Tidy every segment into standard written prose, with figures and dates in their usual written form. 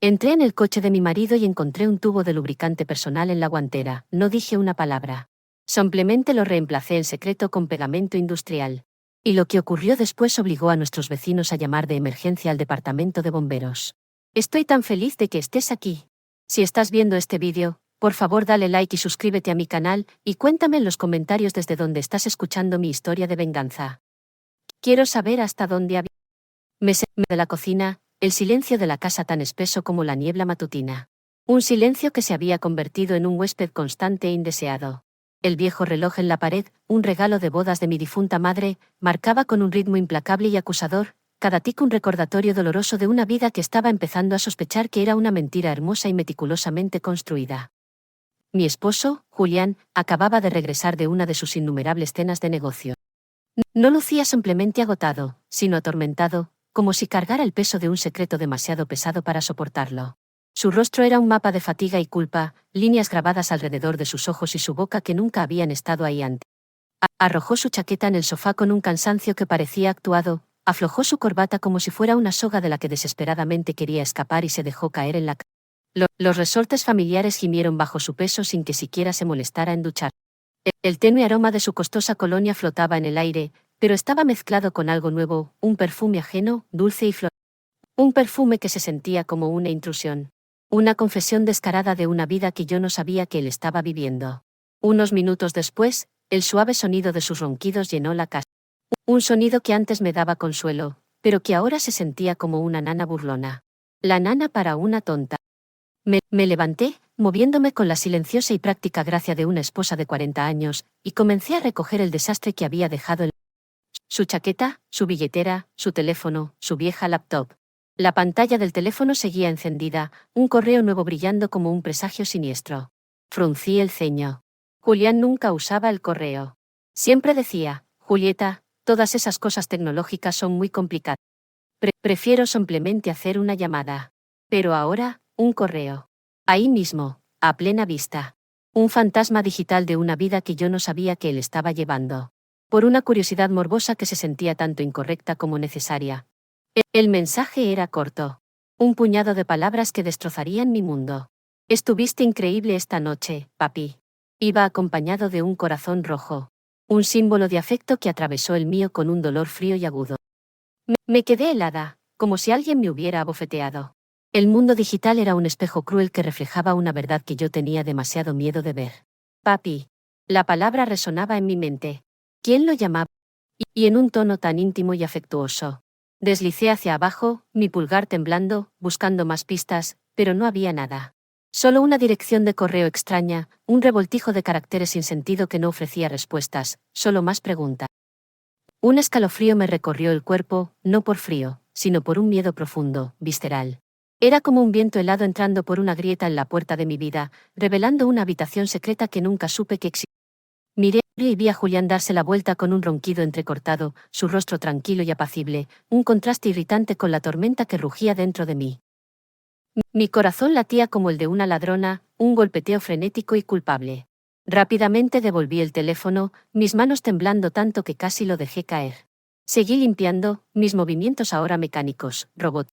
Entré en el coche de mi marido y encontré un tubo de lubricante personal en la guantera. No dije una palabra. Simplemente lo reemplacé en secreto con pegamento industrial. Y lo que ocurrió después obligó a nuestros vecinos a llamar de emergencia al departamento de bomberos. Estoy tan feliz de que estés aquí. Si estás viendo este vídeo, por favor dale like y suscríbete a mi canal, y cuéntame en los comentarios desde dónde estás escuchando mi historia de venganza. Quiero saber hasta dónde había. Me de la cocina, el silencio de la casa tan espeso como la niebla matutina. Un silencio que se había convertido en un huésped constante e indeseado. El viejo reloj en la pared, un regalo de bodas de mi difunta madre, marcaba con un ritmo implacable y acusador, cada tic un recordatorio doloroso de una vida que estaba empezando a sospechar que era una mentira hermosa y meticulosamente construida. Mi esposo, Julián, acababa de regresar de una de sus innumerables cenas de negocio. No lucía simplemente agotado, sino atormentado, como si cargara el peso de un secreto demasiado pesado para soportarlo. Su rostro era un mapa de fatiga y culpa, líneas grabadas alrededor de sus ojos y su boca que nunca habían estado ahí antes. Arrojó su chaqueta en el sofá con un cansancio que parecía actuado, aflojó su corbata como si fuera una soga de la que desesperadamente quería escapar y se dejó caer en la cama. Los resortes familiares gimieron bajo su peso sin que siquiera se molestara en duchar. El tenue aroma de su costosa colonia flotaba en el aire, pero estaba mezclado con algo nuevo, un perfume ajeno, dulce y floral. Un perfume que se sentía como una intrusión. Una confesión descarada de una vida que yo no sabía que él estaba viviendo. Unos minutos después, el suave sonido de sus ronquidos llenó la casa. Un sonido que antes me daba consuelo, pero que ahora se sentía como una nana burlona. La nana para una tonta. Me levanté, moviéndome con la silenciosa y práctica gracia de una esposa de 40 años, y comencé a recoger el desastre que había dejado su chaqueta, su billetera, su teléfono, su vieja laptop. La pantalla del teléfono seguía encendida, un correo nuevo brillando como un presagio siniestro. Fruncí el ceño. Julián nunca usaba el correo. Siempre decía, Julieta, todas esas cosas tecnológicas son muy complicadas. Prefiero simplemente hacer una llamada. Pero ahora, un correo. Ahí mismo, a plena vista. Un fantasma digital de una vida que yo no sabía que él estaba llevando. Por una curiosidad morbosa que se sentía tanto incorrecta como necesaria. El mensaje era corto. Un puñado de palabras que destrozarían mi mundo. Estuviste increíble esta noche, papi. Iba acompañado de un corazón rojo. Un símbolo de afecto que atravesó el mío con un dolor frío y agudo. Me quedé helada, como si alguien me hubiera abofeteado. El mundo digital era un espejo cruel que reflejaba una verdad que yo tenía demasiado miedo de ver. Papi. La palabra resonaba en mi mente. ¿Quién lo llamaba? Y en un tono tan íntimo y afectuoso. Deslicé hacia abajo, mi pulgar temblando, buscando más pistas, pero no había nada. Solo una dirección de correo extraña, un revoltijo de caracteres sin sentido que no ofrecía respuestas, solo más preguntas. Un escalofrío me recorrió el cuerpo, no por frío, sino por un miedo profundo, visceral. Era como un viento helado entrando por una grieta en la puerta de mi vida, revelando una habitación secreta que nunca supe que existía. Miré y vi a Julián darse la vuelta con un ronquido entrecortado, su rostro tranquilo y apacible, un contraste irritante con la tormenta que rugía dentro de mí. Mi corazón latía como el de una ladrona, un golpeteo frenético y culpable. Rápidamente devolví el teléfono, mis manos temblando tanto que casi lo dejé caer. Seguí limpiando, mis movimientos ahora mecánicos, robot.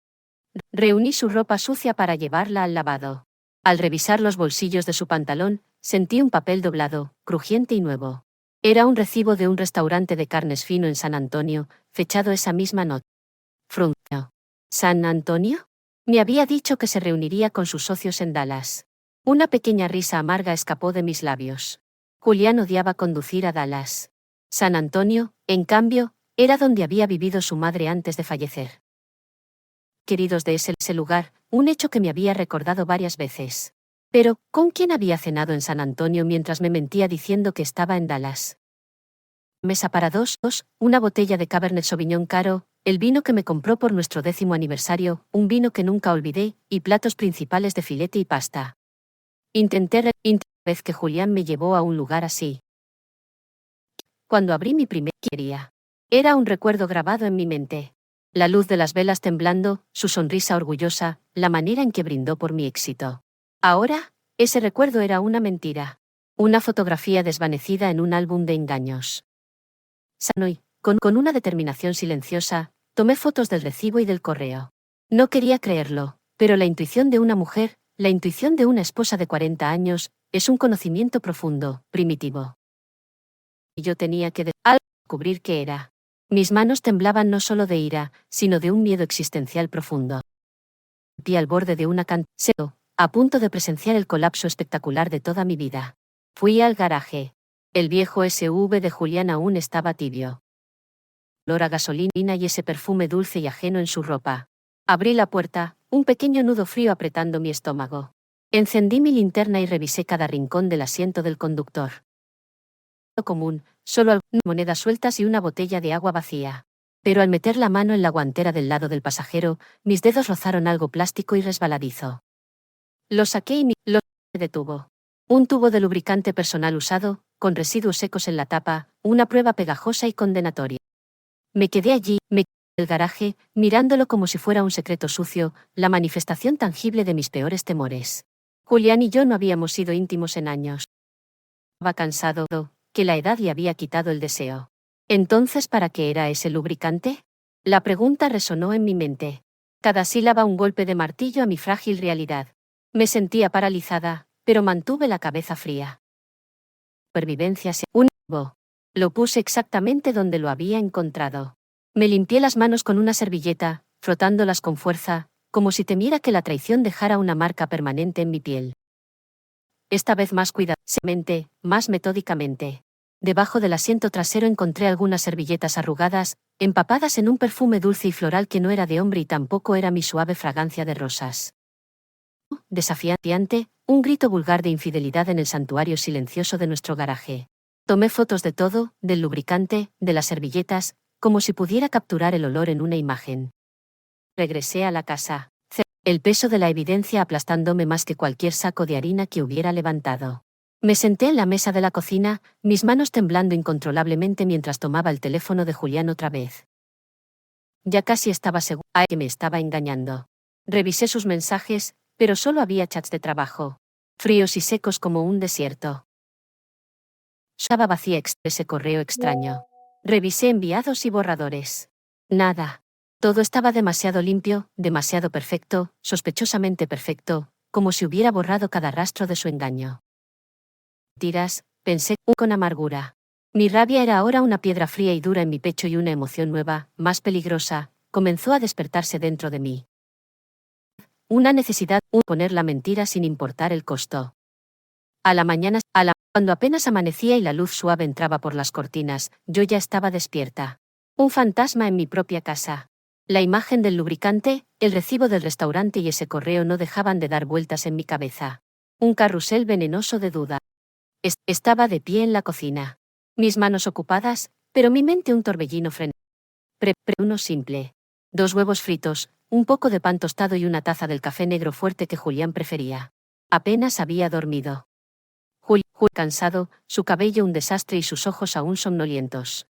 Reuní su ropa sucia para llevarla al lavado. Al revisar los bolsillos de su pantalón, sentí un papel doblado, crujiente y nuevo. Era un recibo de un restaurante de carnes fino en San Antonio, fechado esa misma noche. Frunció. ¿San Antonio? Me había dicho que se reuniría con sus socios en Dallas. Una pequeña risa amarga escapó de mis labios. Julián odiaba conducir a Dallas. San Antonio, en cambio, era donde había vivido su madre antes de fallecer. Queridos de ese lugar, un hecho que me había recordado varias veces. Pero, ¿con quién había cenado en San Antonio mientras me mentía diciendo que estaba en Dallas? Mesa para dos, una botella de Cabernet Sauvignon caro, el vino que me compró por nuestro 10º aniversario, un vino que nunca olvidé, y platos principales de filete y pasta. Intenté vez que Julián me llevó a un lugar así. Cuando abrí mi primer quería. Era un recuerdo grabado en mi mente. La luz de las velas temblando, su sonrisa orgullosa, la manera en que brindó por mi éxito. Ahora, ese recuerdo era una mentira. Una fotografía desvanecida en un álbum de engaños. Sanoy, con una determinación silenciosa, tomé fotos del recibo y del correo. No quería creerlo, Pero la intuición de una mujer, la intuición de una esposa de 40 años, es un conocimiento profundo, primitivo. Y yo tenía que descubrir qué era. Mis manos temblaban no solo de ira, sino de un miedo existencial profundo. Sentí al borde de una acantilado, a punto de presenciar el colapso espectacular de toda mi vida. Fui al garaje. El viejo SUV de Julián aún estaba tibio. Olor a gasolina y ese perfume dulce y ajeno en su ropa. Abrí la puerta, un pequeño nudo frío apretando mi estómago. Encendí mi linterna y revisé cada rincón del asiento del conductor. Común, solo algunas monedas sueltas y una botella de agua vacía. Pero al meter la mano en la guantera del lado del pasajero, mis dedos rozaron algo plástico y resbaladizo. Lo saqué y lo detuvo. Un tubo de lubricante personal usado, con residuos secos en la tapa, una prueba pegajosa y condenatoria. Me quedé allí, en el garaje, mirándolo como si fuera un secreto sucio, la manifestación tangible de mis peores temores. Julián y yo no habíamos sido íntimos en años. Estaba cansado, que la edad le había quitado el deseo. Entonces, ¿para qué era ese lubricante? La pregunta resonó en mi mente. Cada sílaba un golpe de martillo a mi frágil realidad. Me sentía paralizada, pero mantuve la cabeza fría. Supervivencia se univó. Lo puse exactamente donde lo había encontrado. Me limpié las manos con una servilleta, frotándolas con fuerza, como si temiera que la traición dejara una marca permanente en mi piel. Esta vez más cuidadosamente, más metódicamente. Debajo del asiento trasero encontré algunas servilletas arrugadas, empapadas en un perfume dulce y floral que no era de hombre y tampoco era mi suave fragancia de rosas. Desafiante, un grito vulgar de infidelidad en el santuario silencioso de nuestro garaje. Tomé fotos de todo, del lubricante, de las servilletas, como si pudiera capturar el olor en una imagen. Regresé a la casa, el peso de la evidencia aplastándome más que cualquier saco de harina que hubiera levantado. Me senté en la mesa de la cocina, mis manos temblando incontrolablemente mientras tomaba el teléfono de Julián otra vez. Ya casi estaba segura de que me estaba engañando. Revisé sus mensajes, pero solo había chats de trabajo, fríos y secos como un desierto. Estaba vacía ese correo extraño. Revisé enviados y borradores. Nada. Todo estaba demasiado limpio, demasiado perfecto, sospechosamente perfecto, como si hubiera borrado cada rastro de su engaño. Mentiras, pensé con amargura. Mi rabia era ahora una piedra fría y dura en mi pecho y una emoción nueva, más peligrosa, comenzó a despertarse dentro de mí. Una necesidad de poner la mentira sin importar el costo. Cuando apenas amanecía y la luz suave entraba por las cortinas, yo ya estaba despierta. Un fantasma en mi propia casa. La imagen del lubricante, el recibo del restaurante y ese correo no dejaban de dar vueltas en mi cabeza. Un carrusel venenoso de duda. Estaba de pie en la cocina. Mis manos ocupadas, pero mi mente un torbellino frenético. Uno simple. 2 huevos fritos, un poco de pan tostado y una taza del café negro fuerte que Julián prefería. Apenas había dormido. Julián, cansado, su cabello un desastre y sus ojos aún somnolientos.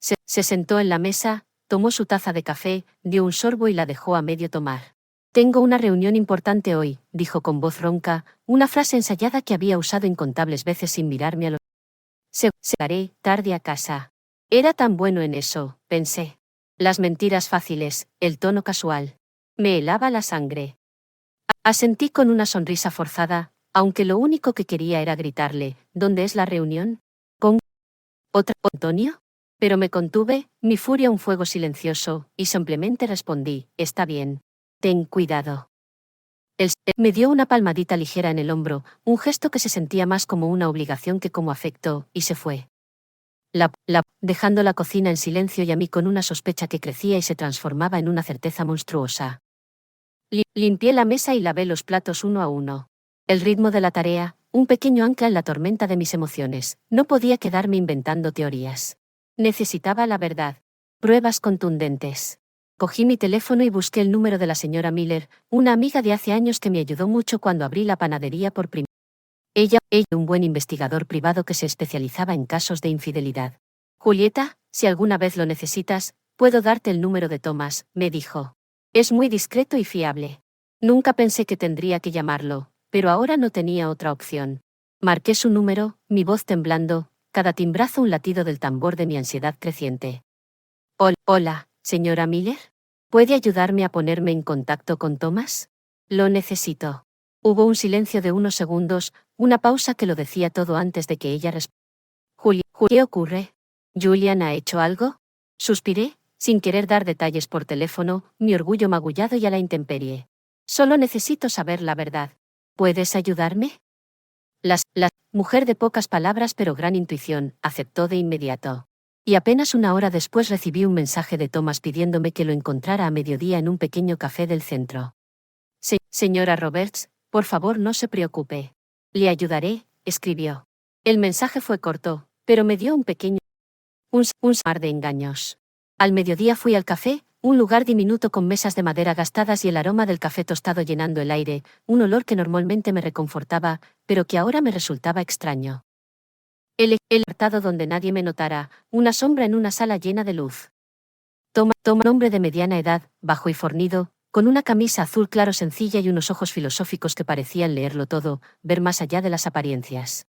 Se sentó en la mesa, tomó su taza de café, dio un sorbo y la dejó a medio tomar. Tengo una reunión importante hoy, dijo con voz ronca, una frase ensayada que había usado incontables veces sin mirarme a los ojos. Llegaré tarde a casa. Era tan bueno en eso, pensé. Las mentiras fáciles, el tono casual. Me helaba la sangre. Asentí con una sonrisa forzada, aunque lo único que quería era gritarle, ¿dónde es la reunión? ¿Con otra Antonio? Pero me contuve, mi furia un fuego silencioso, y simplemente respondí, está bien. Ten cuidado. Él me dio una palmadita ligera en el hombro, un gesto que se sentía más como una obligación que como afecto, y se fue. Dejando la cocina en silencio y a mí con una sospecha que crecía y se transformaba en una certeza monstruosa. Limpié la mesa y lavé los platos uno a uno. El ritmo de la tarea, un pequeño ancla en la tormenta de mis emociones, no podía quedarme inventando teorías. Necesitaba la verdad. Pruebas contundentes. Cogí mi teléfono y busqué el número de la señora Miller, una amiga de hace años que me ayudó mucho cuando abrí la panadería por primera vez. Ella, un buen investigador privado que se especializaba en casos de infidelidad. Julieta, si alguna vez lo necesitas, puedo darte el número de Thomas, me dijo. Es muy discreto y fiable. Nunca pensé que tendría que llamarlo, pero ahora no tenía otra opción. Marqué su número, mi voz temblando, cada timbrazo un latido del tambor de mi ansiedad creciente. Hola, señora Miller. ¿Puede ayudarme a ponerme en contacto con Thomas? Lo necesito. Hubo un silencio de unos segundos, una pausa que lo decía todo antes de que ella respondiera. ¿Qué ocurre? ¿Julian ha hecho algo? Suspiré, sin querer dar detalles por teléfono, mi orgullo magullado y a la intemperie. Solo necesito saber la verdad. ¿Puedes ayudarme? La mujer de pocas palabras pero gran intuición, aceptó de inmediato. Y apenas una hora después recibí un mensaje de Thomas pidiéndome que lo encontrara a mediodía en un pequeño café del centro. Señora Roberts, por favor no se preocupe. Le ayudaré, escribió. El mensaje fue corto, pero me dio un pequeño mar de engaños. Al mediodía fui al café, un lugar diminuto con mesas de madera gastadas y el aroma del café tostado llenando el aire, un olor que normalmente me reconfortaba, pero que ahora me resultaba extraño. El apartado donde nadie me notara, una sombra en una sala llena de luz. Toma un hombre de mediana edad, bajo y fornido, con una camisa azul claro sencilla y unos ojos filosóficos que parecían leerlo todo, ver más allá de las apariencias.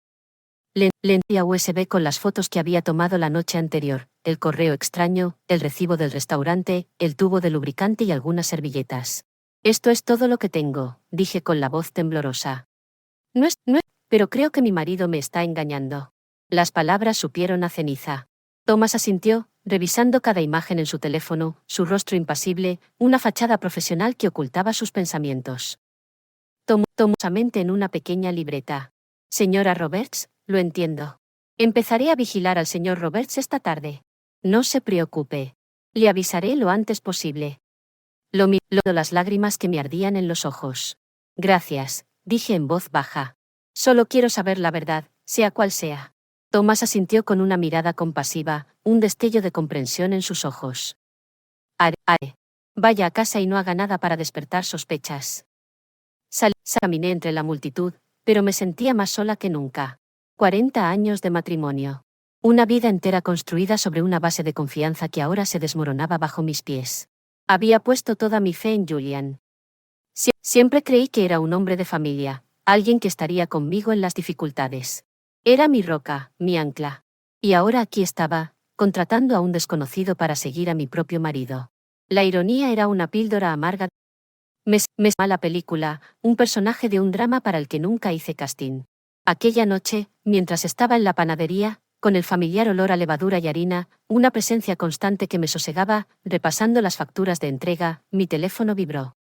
Le envié a USB con las fotos que había tomado la noche anterior, el correo extraño, el recibo del restaurante, el tubo de lubricante y algunas servilletas. Esto es todo lo que tengo, dije con la voz temblorosa. No es, pero creo que mi marido me está engañando. Las palabras supieron a ceniza. Thomas asintió, revisando cada imagen en su teléfono, su rostro impasible, una fachada profesional que ocultaba sus pensamientos. Tomó su mente en una pequeña libreta. Señora Roberts, lo entiendo. Empezaré a vigilar al señor Roberts esta tarde. No se preocupe. Le avisaré lo antes posible. Lo miró las lágrimas que me ardían en los ojos. Gracias, dije en voz baja. Solo quiero saber la verdad, sea cual sea. Thomas asintió con una mirada compasiva, un destello de comprensión en sus ojos. Haré. Vaya a casa y no haga nada para despertar sospechas. Caminé entre la multitud, pero me sentía más sola que nunca. 40 años de matrimonio. Una vida entera construida sobre una base de confianza que ahora se desmoronaba bajo mis pies. Había puesto toda mi fe en Julian. Siempre creí que era un hombre de familia, alguien que estaría conmigo en las dificultades. Era mi roca, mi ancla. Y ahora aquí estaba, contratando a un desconocido para seguir a mi propio marido. La ironía era una píldora amarga. Me mala película, un personaje de un drama para el que nunca hice casting. Aquella noche, mientras estaba en la panadería, con el familiar olor a levadura y harina, una presencia constante que me sosegaba, repasando las facturas de entrega, mi teléfono vibró.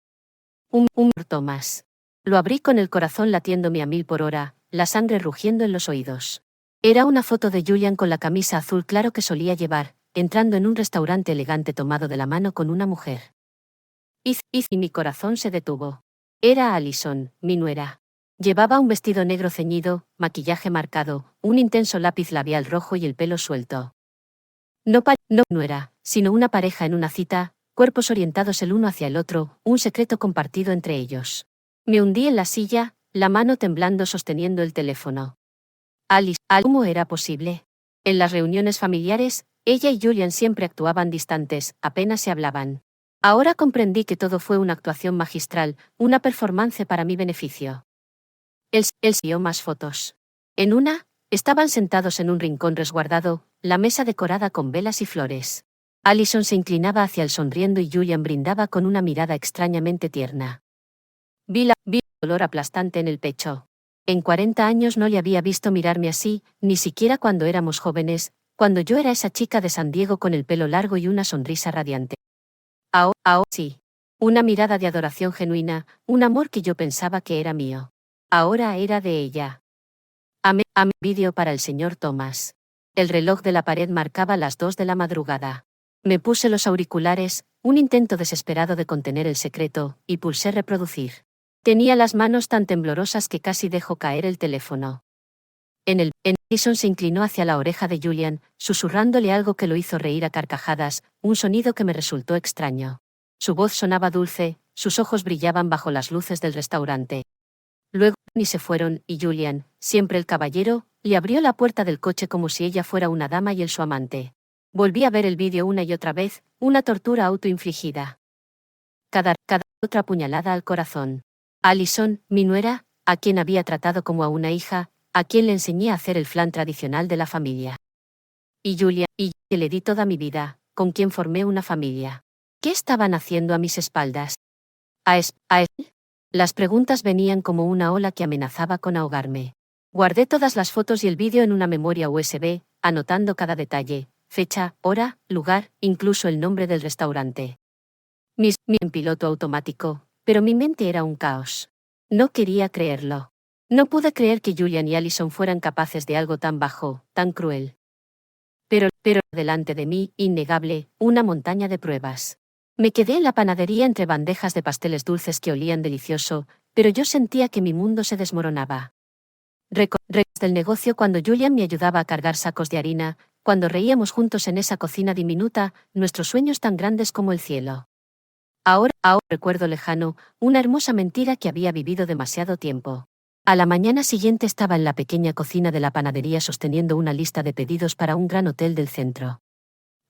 Un Thomas. Lo abrí con el corazón latiéndome a 1000 por hora, la sangre rugiendo en los oídos. Era una foto de Julian con la camisa azul claro que solía llevar, entrando en un restaurante elegante tomado de la mano con una mujer. Y mi corazón se detuvo. Era Allison, mi nuera. Llevaba un vestido negro ceñido, maquillaje marcado, un intenso lápiz labial rojo y el pelo suelto. No nuera, sino una pareja en una cita, cuerpos orientados el uno hacia el otro, un secreto compartido entre ellos. Me hundí en la silla, la mano temblando sosteniendo el teléfono. Alice, ¿cómo era posible? En las reuniones familiares, ella y Julian siempre actuaban distantes, apenas se hablaban. Ahora comprendí que todo fue una actuación magistral, una performance para mi beneficio. Él siguió más fotos. En una, estaban sentados en un rincón resguardado, la mesa decorada con velas y flores. Allison se inclinaba hacia él sonriendo y Julian brindaba con una mirada extrañamente tierna. Vi el dolor aplastante en el pecho. En 40 años no le había visto mirarme así, ni siquiera cuando éramos jóvenes, cuando yo era esa chica de San Diego con el pelo largo y una sonrisa radiante. Ahora sí. Una mirada de adoración genuina, un amor que yo pensaba que era mío. Ahora era de ella. Amé vídeo para el señor Thomas. El reloj de la pared marcaba las 2 de la madrugada. Me puse los auriculares, un intento desesperado de contener el secreto, y pulsé reproducir. Tenía las manos tan temblorosas que casi dejó caer el teléfono. Allison se inclinó hacia la oreja de Julian, susurrándole algo que lo hizo reír a carcajadas, un sonido que me resultó extraño. Su voz sonaba dulce, sus ojos brillaban bajo las luces del restaurante. Luego, ni se fueron, y Julian, siempre el caballero, le abrió la puerta del coche como si ella fuera una dama y él su amante. Volví a ver el vídeo una y otra vez, una tortura autoinfligida. Cada otra puñalada al corazón. Allison, mi nuera, a quien había tratado como a una hija, a quien le enseñé a hacer el flan tradicional de la familia. Y Julian, que le di toda mi vida, con quien formé una familia. ¿Qué estaban haciendo a mis espaldas? ¿A él? Las preguntas venían como una ola que amenazaba con ahogarme. Guardé todas las fotos y el vídeo en una memoria USB, anotando cada detalle, fecha, hora, lugar, incluso el nombre del restaurante. Mi en piloto automático, pero mi mente era un caos. No quería creerlo. No pude creer que Julian y Allison fueran capaces de algo tan bajo, tan cruel. Pero delante de mí, innegable, una montaña de pruebas. Me quedé en la panadería entre bandejas de pasteles dulces que olían delicioso, pero yo sentía que mi mundo se desmoronaba. Recordé del negocio cuando Julian me ayudaba a cargar sacos de harina, cuando reíamos juntos en esa cocina diminuta, nuestros sueños tan grandes como el cielo. Ahora recuerdo lejano, una hermosa mentira que había vivido demasiado tiempo. A la mañana siguiente estaba en la pequeña cocina de la panadería sosteniendo una lista de pedidos para un gran hotel del centro.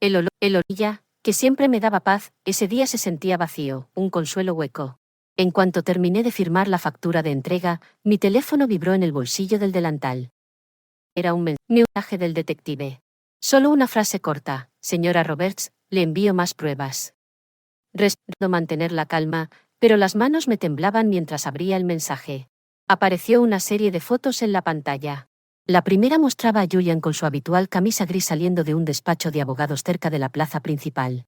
El orilla, que siempre me daba paz, ese día se sentía vacío, un consuelo hueco. En cuanto terminé de firmar la factura de entrega, mi teléfono vibró en el bolsillo del delantal. Era un mensaje del detective. Solo una frase corta: señora Roberts, le envío más pruebas. Respetando mantener la calma, pero las manos me temblaban mientras abría el mensaje. Apareció una serie de fotos en la pantalla. La primera mostraba a Julian con su habitual camisa gris saliendo de un despacho de abogados cerca de la plaza principal.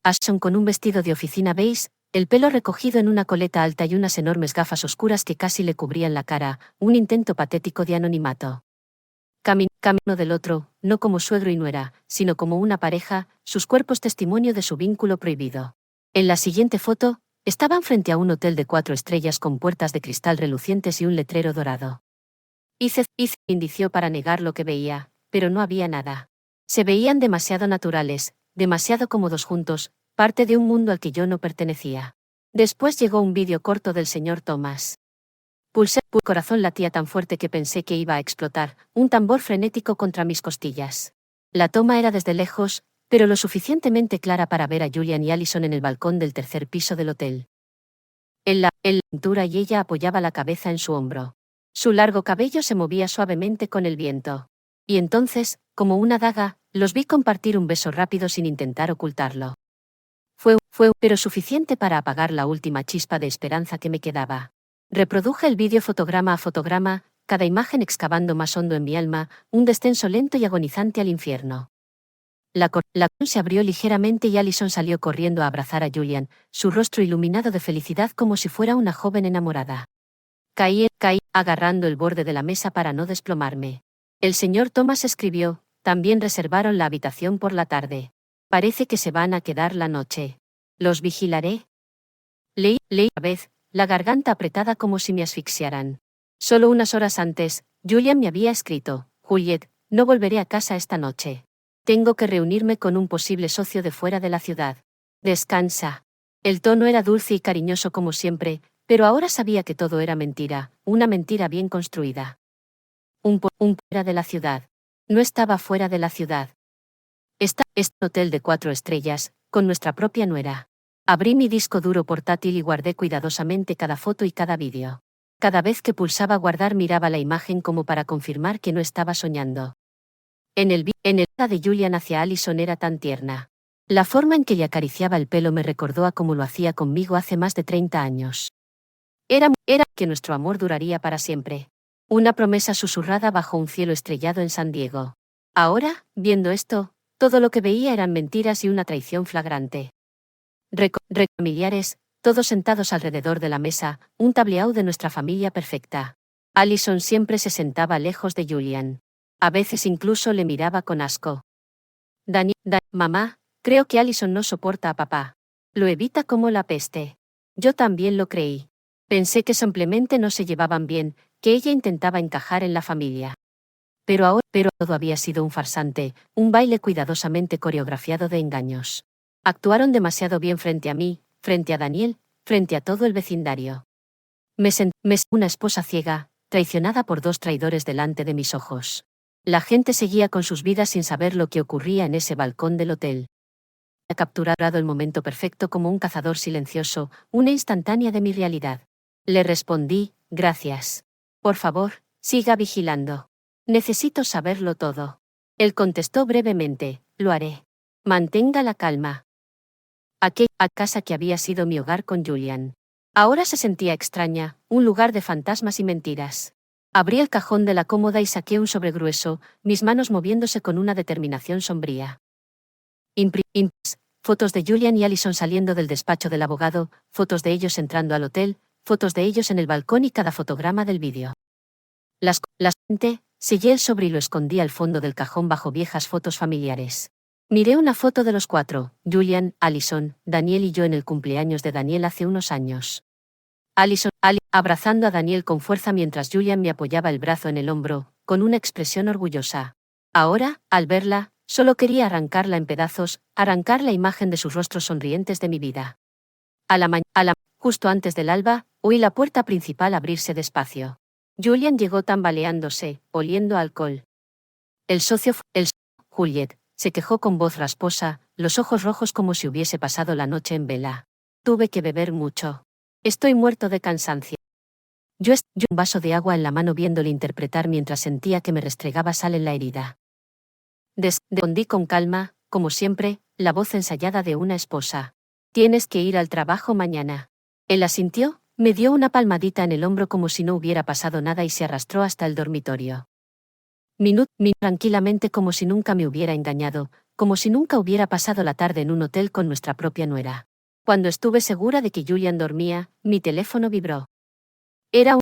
Allison con un vestido de oficina beige, el pelo recogido en una coleta alta y unas enormes gafas oscuras que casi le cubrían la cara, un intento patético de anonimato. Camino del otro, no como suegro y nuera, sino como una pareja, sus cuerpos testimonio de su vínculo prohibido. En la siguiente foto, estaban frente a un hotel de 4 estrellas con puertas de cristal relucientes y un letrero dorado. Hice indicio para negar lo que veía, pero no había nada. Se veían demasiado naturales, demasiado cómodos juntos, parte de un mundo al que yo no pertenecía. Después llegó un vídeo corto del señor Thomas. Pulsé, el corazón latía tan fuerte que pensé que iba a explotar, un tambor frenético contra mis costillas. La toma era desde lejos, pero lo suficientemente clara para ver a Julian y Allison en el balcón del tercer piso del hotel. En la pintura y ella apoyaba la cabeza en su hombro. Su largo cabello se movía suavemente con el viento. Y entonces, como una daga, los vi compartir un beso rápido sin intentar ocultarlo. Fue pero suficiente para apagar la última chispa de esperanza que me quedaba. Reproduje el vídeo fotograma a fotograma, cada imagen excavando más hondo en mi alma, un descenso lento y agonizante al infierno. La cortina se abrió ligeramente y Allison salió corriendo a abrazar a Julian, su rostro iluminado de felicidad como si fuera una joven enamorada. Caí, agarrando el borde de la mesa para no desplomarme. El señor Thomas escribió: también reservaron la habitación por la tarde. Parece que se van a quedar la noche. ¿Los vigilaré? Leí a vez, la garganta apretada como si me asfixiaran. Solo unas horas antes, Julian me había escrito: Juliet, no volveré a casa esta noche. Tengo que reunirme con un posible socio de fuera de la ciudad. Descansa. El tono era dulce y cariñoso como siempre, pero ahora sabía que todo era mentira, una mentira bien construida. Fuera de la ciudad. No estaba fuera de la ciudad. Está un hotel de 4 estrellas, con nuestra propia nuera. Abrí mi disco duro portátil y guardé cuidadosamente cada foto y cada vídeo. Cada vez que pulsaba guardar miraba la imagen como para confirmar que no estaba soñando. En el de Julian hacia Allison era tan tierna. La forma en que le acariciaba el pelo me recordó a cómo lo hacía conmigo hace más de 30 años. Era que nuestro amor duraría para siempre. Una promesa susurrada bajo un cielo estrellado en San Diego. Ahora, viendo esto, todo lo que veía eran mentiras y una traición flagrante. Familiares, todos sentados alrededor de la mesa, un tableau de nuestra familia perfecta. Allison siempre se sentaba lejos de Julian. A veces incluso le miraba con asco. Mamá, creo que Allison no soporta a papá. Lo evita como la peste. Yo también lo creí. Pensé que simplemente no se llevaban bien, que ella intentaba encajar en la familia. Pero todo había sido un farsante, un baile cuidadosamente coreografiado de engaños. Actuaron demasiado bien frente a mí, frente a Daniel, frente a todo el vecindario. Me sentí una esposa ciega, traicionada por 2 traidores delante de mis ojos. La gente seguía con sus vidas sin saber lo que ocurría en ese balcón del hotel. He capturado el momento perfecto como un cazador silencioso, una instantánea de mi realidad. Le respondí: gracias. Por favor, siga vigilando. Necesito saberlo todo. Él contestó brevemente: lo haré. Mantenga la calma. Aquella casa que había sido mi hogar con Julian. Ahora se sentía extraña, un lugar de fantasmas y mentiras. Abrí el cajón de la cómoda y saqué un sobre grueso, mis manos moviéndose con una determinación sombría. Fotos de Julian y Allison saliendo del despacho del abogado, fotos de ellos entrando al hotel, fotos de ellos en el balcón y cada fotograma del vídeo. Sellé el sobre y lo escondí al fondo del cajón bajo viejas fotos familiares. Miré una foto de los cuatro, Julian, Allison, Daniel y yo en el cumpleaños de Daniel hace unos años. Allison, abrazando a Daniel con fuerza mientras Julian me apoyaba el brazo en el hombro, con una expresión orgullosa. Ahora, al verla, solo quería arrancarla en pedazos, arrancar la imagen de sus rostros sonrientes de mi vida. Justo antes del alba, oí la puerta principal abrirse despacio. Julian llegó tambaleándose, oliendo a alcohol. Juliet, se quejó con voz rasposa, los ojos rojos como si hubiese pasado la noche en vela. Tuve que beber mucho. Estoy muerto de cansancio. Yo un vaso de agua en la mano viéndole interpretar mientras sentía que me restregaba sal en la herida. Respondí con calma, como siempre, la voz ensayada de una esposa. Tienes que ir al trabajo mañana. Él asintió, me dio una palmadita en el hombro como si no hubiera pasado nada y se arrastró hasta el dormitorio. Tranquilamente como si nunca me hubiera engañado, como si nunca hubiera pasado la tarde en un hotel con nuestra propia nuera. Cuando estuve segura de que Julian dormía, mi teléfono vibró. Era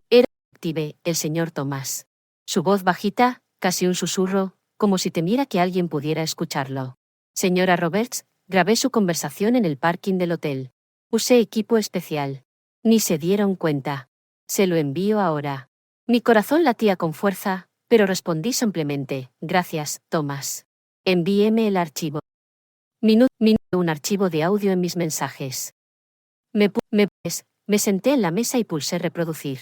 active, el señor Tomás. Su voz bajita, casi un susurro, como si temiera que alguien pudiera escucharlo. Señora Roberts, grabé su conversación en el parking del hotel. Usé equipo especial. Ni se dieron cuenta. Se lo envío ahora. Mi corazón latía con fuerza, pero respondí simplemente, gracias, Tomás. Envíeme el archivo. Un archivo de audio en mis mensajes. Me senté en la mesa y pulsé reproducir.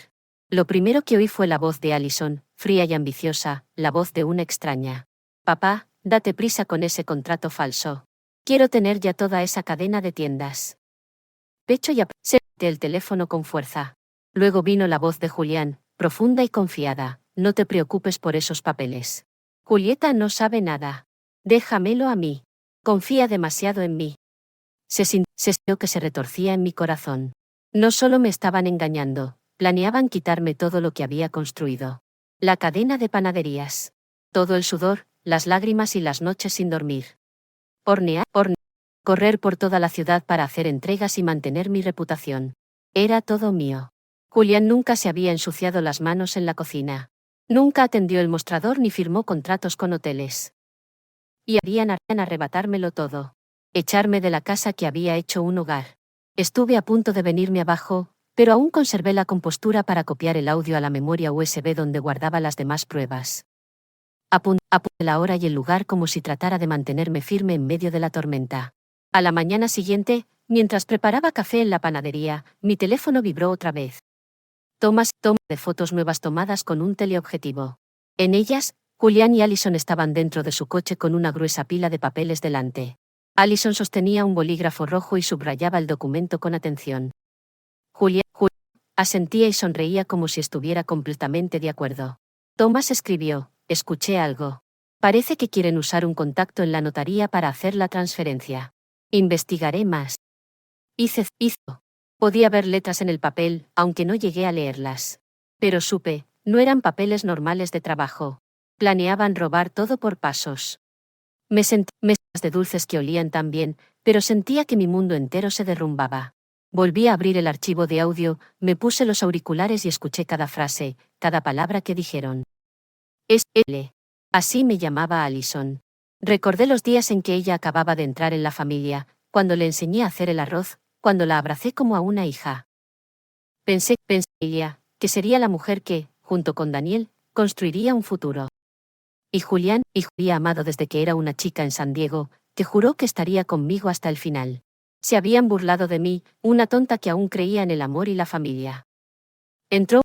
Lo primero que oí fue la voz de Allison, fría y ambiciosa, la voz de una extraña. Papá, date prisa con ese contrato falso. Quiero tener ya toda esa cadena de tiendas. Pecho y apreté el teléfono con fuerza. Luego vino la voz de Julián, profunda y confiada. No te preocupes por esos papeles. Julieta no sabe nada. Déjamelo a mí. Confía demasiado en mí. Se sintió que se retorcía en mi corazón. No solo me estaban engañando, planeaban quitarme todo lo que había construido. La cadena de panaderías. Todo el sudor, las lágrimas y las noches sin dormir. Hornear, correr por toda la ciudad para hacer entregas y mantener mi reputación. Era todo mío. Julián nunca se había ensuciado las manos en la cocina. Nunca atendió el mostrador ni firmó contratos con hoteles. Y harían arrebatármelo todo. Echarme de la casa que había hecho un hogar. Estuve a punto de venirme abajo, pero aún conservé la compostura para copiar el audio a la memoria USB donde guardaba las demás pruebas. Apunté la hora y el lugar como si tratara de mantenerme firme en medio de la tormenta. A la mañana siguiente, mientras preparaba café en la panadería, mi teléfono vibró otra vez. Tomas de fotos nuevas tomadas con un teleobjetivo. En ellas, Julián y Allison estaban dentro de su coche con una gruesa pila de papeles delante. Allison sostenía un bolígrafo rojo y subrayaba el documento con atención. Julián asentía y sonreía como si estuviera completamente de acuerdo. Tomás escribió, escuché algo. Parece que quieren usar un contacto en la notaría para hacer la transferencia. Investigaré más. Hizo. Podía ver letras en el papel, aunque no llegué a leerlas. Pero supe, no eran papeles normales de trabajo. Planeaban robar todo por pasos. Me sentí mesas de dulces que olían tan bien, pero sentía que mi mundo entero se derrumbaba. Volví a abrir el archivo de audio, me puse los auriculares y escuché cada frase, cada palabra que dijeron. Es L. Así me llamaba Allison. Recordé los días en que ella acababa de entrar en la familia, cuando le enseñé a hacer el arroz, cuando la abracé como a una hija. Pensé ella, que sería la mujer que, junto con Daniel, construiría un futuro. Y Julián, había amado desde que era una chica en San Diego, que juró que estaría conmigo hasta el final. Se habían burlado de mí, una tonta que aún creía en el amor y la familia. Entró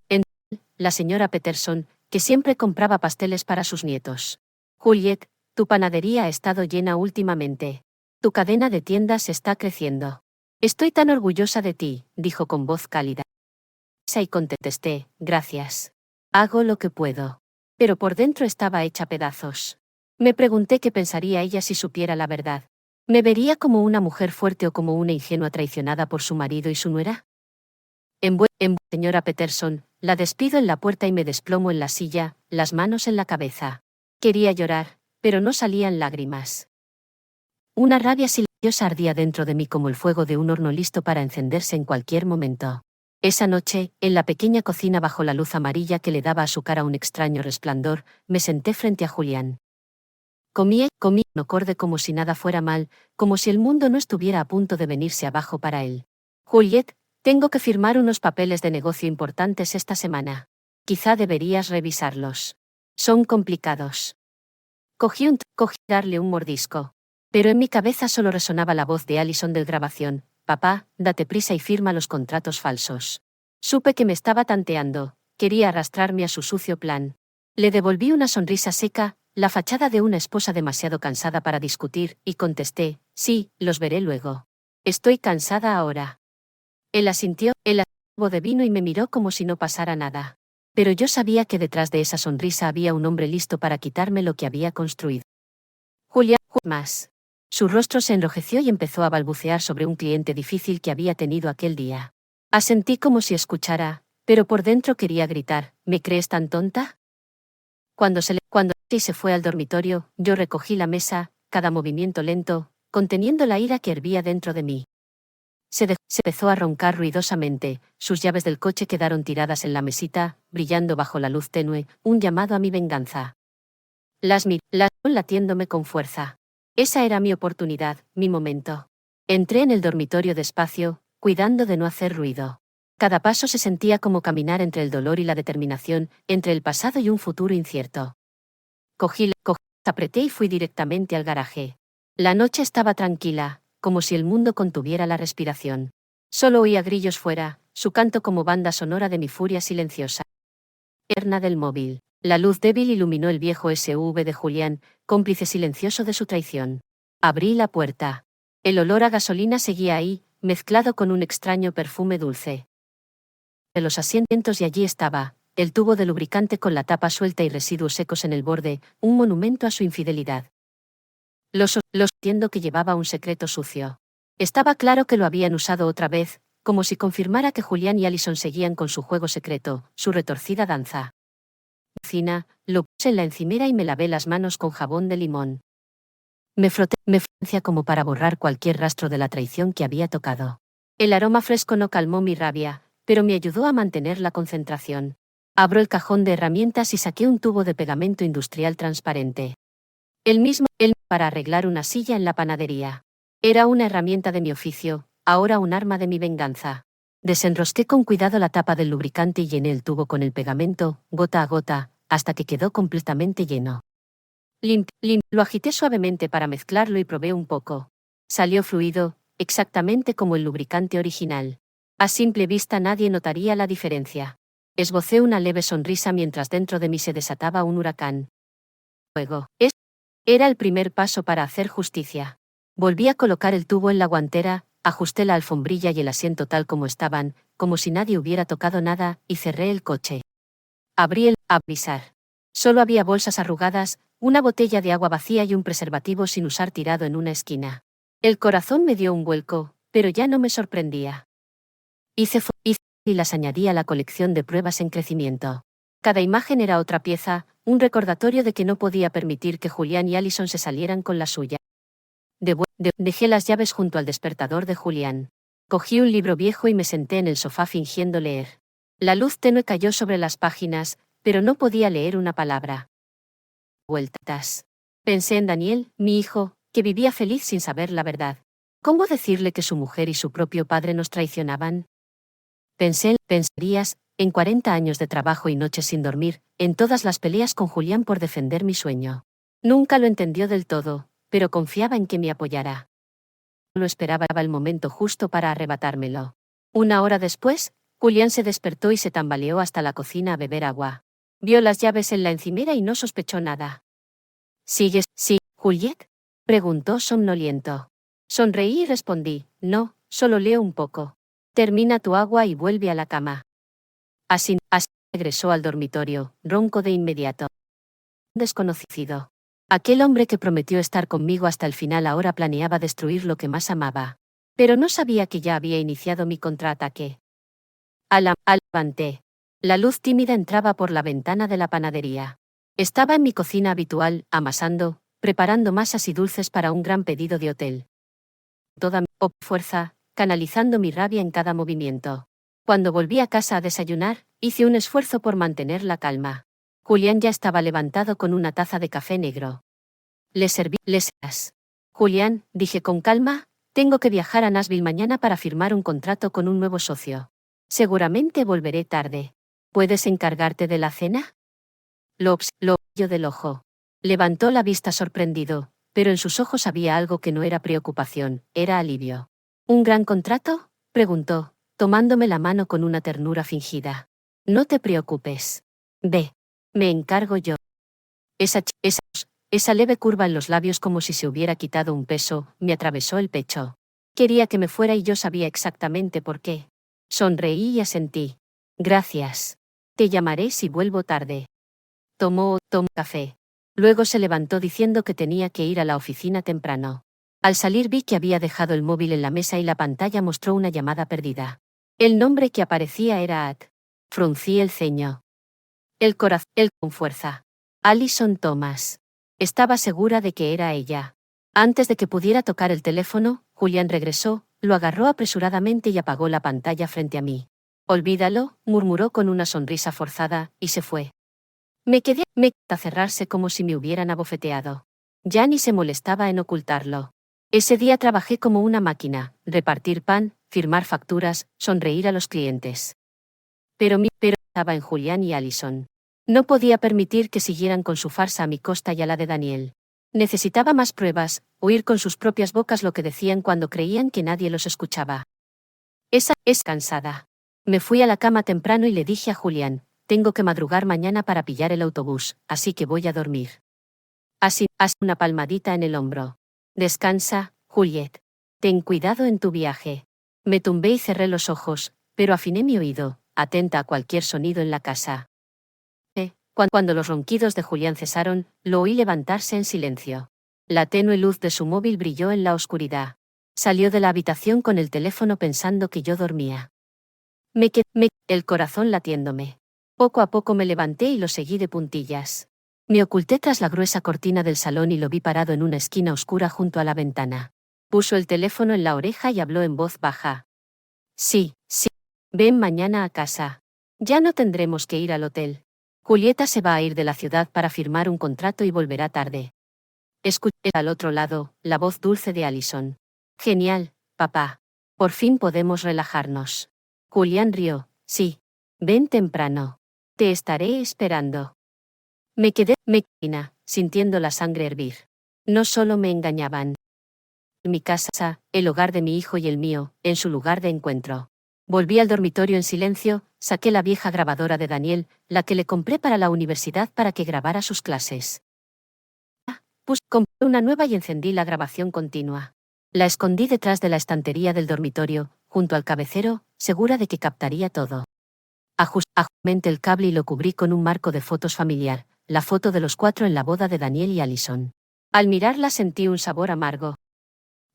la señora Peterson, que siempre compraba pasteles para sus nietos. Juliet, tu panadería ha estado llena últimamente. Tu cadena de tiendas está creciendo. Estoy tan orgullosa de ti, dijo con voz cálida. Y contesté, gracias. Hago lo que puedo. Pero por dentro estaba hecha pedazos. Me pregunté qué pensaría ella si supiera la verdad. ¿Me vería como una mujer fuerte o como una ingenua traicionada por su marido y su nuera? Señora Peterson, la despido en la puerta y me desplomo en la silla, las manos en la cabeza. Quería llorar, pero no salían lágrimas. Una rabia silenciosa ardía dentro de mí como el fuego de un horno listo para encenderse en cualquier momento. Esa noche, en la pequeña cocina bajo la luz amarilla que le daba a su cara un extraño resplandor, me senté frente a Julián. Comí, no acorde como si nada fuera mal, como si el mundo no estuviera a punto de venirse abajo para él. Juliet, tengo que firmar unos papeles de negocio importantes esta semana. Quizá deberías revisarlos. Son complicados. Cogí darle un mordisco. Pero en mi cabeza solo resonaba la voz de Allison de grabación: papá, date prisa y firma los contratos falsos. Supe que me estaba tanteando, quería arrastrarme a su sucio plan. Le devolví una sonrisa seca, la fachada de una esposa demasiado cansada para discutir, y contesté: sí, los veré luego. Estoy cansada ahora. Él asintió, de vino y me miró como si no pasara nada. Pero yo sabía que detrás de esa sonrisa había un hombre listo para quitarme lo que había construido. Julián, más. Su rostro se enrojeció y empezó a balbucear sobre un cliente difícil que había tenido aquel día. Asentí como si escuchara, pero por dentro quería gritar: ¿me crees tan tonta? Cuando se fue al dormitorio, yo recogí la mesa, cada movimiento lento, conteniendo la ira que hervía dentro de mí. Se empezó a roncar ruidosamente, sus llaves del coche quedaron tiradas en la mesita, brillando bajo la luz tenue, un llamado a mi venganza. Las latiéndome con fuerza. Esa era mi oportunidad, mi momento. Entré en el dormitorio despacio, cuidando de no hacer ruido. Cada paso se sentía como caminar entre el dolor y la determinación, entre el pasado y un futuro incierto. Apreté y fui directamente al garaje. La noche estaba tranquila, como si el mundo contuviera la respiración. Solo oía grillos fuera, su canto como banda sonora de mi furia silenciosa. Erna del móvil. La luz débil iluminó el viejo SUV de Julián, cómplice silencioso de su traición. Abrí la puerta. El olor a gasolina seguía ahí, mezclado con un extraño perfume dulce. De los asientos y allí estaba, el tubo de lubricante con la tapa suelta y residuos secos en el borde, un monumento a su infidelidad. Los entiendo que llevaba un secreto sucio. Estaba claro que lo habían usado otra vez, como si confirmara que Julián y Allison seguían con su juego secreto, su retorcida danza. Cocina, lo puse en la encimera y me lavé las manos con jabón de limón. Me froté como para borrar cualquier rastro de la traición que había tocado. El aroma fresco no calmó mi rabia, pero me ayudó a mantener la concentración. Abro el cajón de herramientas y saqué un tubo de pegamento industrial transparente. El mismo para arreglar una silla en la panadería. Era una herramienta de mi oficio, ahora un arma de mi venganza. Desenrosqué con cuidado la tapa del lubricante y llené el tubo con el pegamento, gota a gota, hasta que quedó completamente lleno. Lo agité suavemente para mezclarlo y probé un poco. Salió fluido, exactamente como el lubricante original. A simple vista nadie notaría la diferencia. Esbocé una leve sonrisa mientras dentro de mí se desataba un huracán. Luego, era el primer paso para hacer justicia. Volví a colocar el tubo en la guantera, ajusté la alfombrilla y el asiento tal como estaban, como si nadie hubiera tocado nada, y cerré el coche. Abrí el avisar. Solo había bolsas arrugadas, una botella de agua vacía y un preservativo sin usar tirado en una esquina. El corazón me dio un vuelco, pero ya no me sorprendía. Hice y las añadí a la colección de pruebas en crecimiento. Cada imagen era otra pieza, un recordatorio de que no podía permitir que Julián y Allison se salieran con la suya. Dejé las llaves junto al despertador de Julián. Cogí un libro viejo y me senté en el sofá fingiendo leer. La luz tenue cayó sobre las páginas, pero no podía leer una palabra. Vueltas. Pensé en Daniel, mi hijo, que vivía feliz sin saber la verdad. ¿Cómo decirle que su mujer y su propio padre nos traicionaban? Pensarías, en 40 años de trabajo y noches sin dormir, en todas las peleas con Julián por defender mi sueño. Nunca lo entendió del todo, pero confiaba en que me apoyara. Solo esperaba el momento justo para arrebatármelo. Una hora después, Julián se despertó y se tambaleó hasta la cocina a beber agua. Vio las llaves en la encimera y no sospechó nada. ¿Sigues, Juliet? Preguntó somnoliento. Sonreí y respondí: no, solo leo un poco. Termina tu agua y vuelve a la cama. Así regresó al dormitorio, ronco de inmediato. Desconocido. Aquel hombre que prometió estar conmigo hasta el final ahora planeaba destruir lo que más amaba. Pero no sabía que ya había iniciado mi contraataque. Levanté. La luz tímida entraba por la ventana de la panadería. Estaba en mi cocina habitual, amasando, preparando masas y dulces para un gran pedido de hotel. Toda mi fuerza, canalizando mi rabia en cada movimiento. Cuando volví a casa a desayunar, hice un esfuerzo por mantener la calma. Julián ya estaba levantado con una taza de café negro. Le serví. Julián, dije con calma, tengo que viajar a Nashville mañana para firmar un contrato con un nuevo socio. Seguramente volveré tarde. ¿Puedes encargarte de la cena? Lo observó del ojo. Levantó la vista sorprendido, pero en sus ojos había algo que no era preocupación, era alivio. ¿Un gran contrato?, preguntó, tomándome la mano con una ternura fingida. No te preocupes. Ve. Me encargo yo. Esa leve curva en los labios como si se hubiera quitado un peso, me atravesó el pecho. Quería que me fuera y yo sabía exactamente por qué. Sonreí y asentí. Gracias. Te llamaré si vuelvo tarde. Tomó café. Luego se levantó diciendo que tenía que ir a la oficina temprano. Al salir vi que había dejado el móvil en la mesa y la pantalla mostró una llamada perdida. El nombre que aparecía era Ad. Fruncí el ceño. El corazón con fuerza. Alison Thomas. Estaba segura de que era ella. Antes de que pudiera tocar el teléfono, Julián regresó, lo agarró apresuradamente y apagó la pantalla frente a mí. Olvídalo, murmuró con una sonrisa forzada, y se fue. Me quedé a cerrarse como si me hubieran abofeteado. Ya ni se molestaba en ocultarlo. Ese día trabajé como una máquina, repartir pan, firmar facturas, sonreír a los clientes. Pero estaba en Julián y Alison. No podía permitir que siguieran con su farsa a mi costa y a la de Daniel. Necesitaba más pruebas, oír con sus propias bocas lo que decían cuando creían que nadie los escuchaba. Esa es cansada. Me fui a la cama temprano y le dije a Julián, tengo que madrugar mañana para pillar el autobús, así que voy a dormir. Así, haz una palmadita en el hombro. Descansa, Juliet. Ten cuidado en tu viaje. Me tumbé y cerré los ojos, pero afiné mi oído, atenta a cualquier sonido en la casa. Cuando los ronquidos de Julián cesaron, lo oí levantarse en silencio. La tenue luz de su móvil brilló en la oscuridad. Salió de la habitación con el teléfono pensando que yo dormía. Me quedé, el corazón latiéndome. Poco a poco me levanté y lo seguí de puntillas. Me oculté tras la gruesa cortina del salón y lo vi parado en una esquina oscura junto a la ventana. Puso el teléfono en la oreja y habló en voz baja. Sí. Ven mañana a casa. Ya no tendremos que ir al hotel. Julieta se va a ir de la ciudad para firmar un contrato y volverá tarde. Escuché al otro lado la voz dulce de Alison. Genial, papá. Por fin podemos relajarnos. Julián rió. Sí. Ven temprano. Te estaré esperando. Me quedé sintiendo la sangre hervir. No solo me engañaban. Mi casa, el hogar de mi hijo y el mío, en su lugar de encuentro. Volví al dormitorio en silencio, saqué la vieja grabadora de Daniel, la que le compré para la universidad para que grabara sus clases. Compré una nueva y encendí la grabación continua. La escondí detrás de la estantería del dormitorio, junto al cabecero, segura de que captaría todo. Ajusté el cable y lo cubrí con un marco de fotos familiar, la foto de los 4 en la boda de Daniel y Alison. Al mirarla sentí un sabor amargo.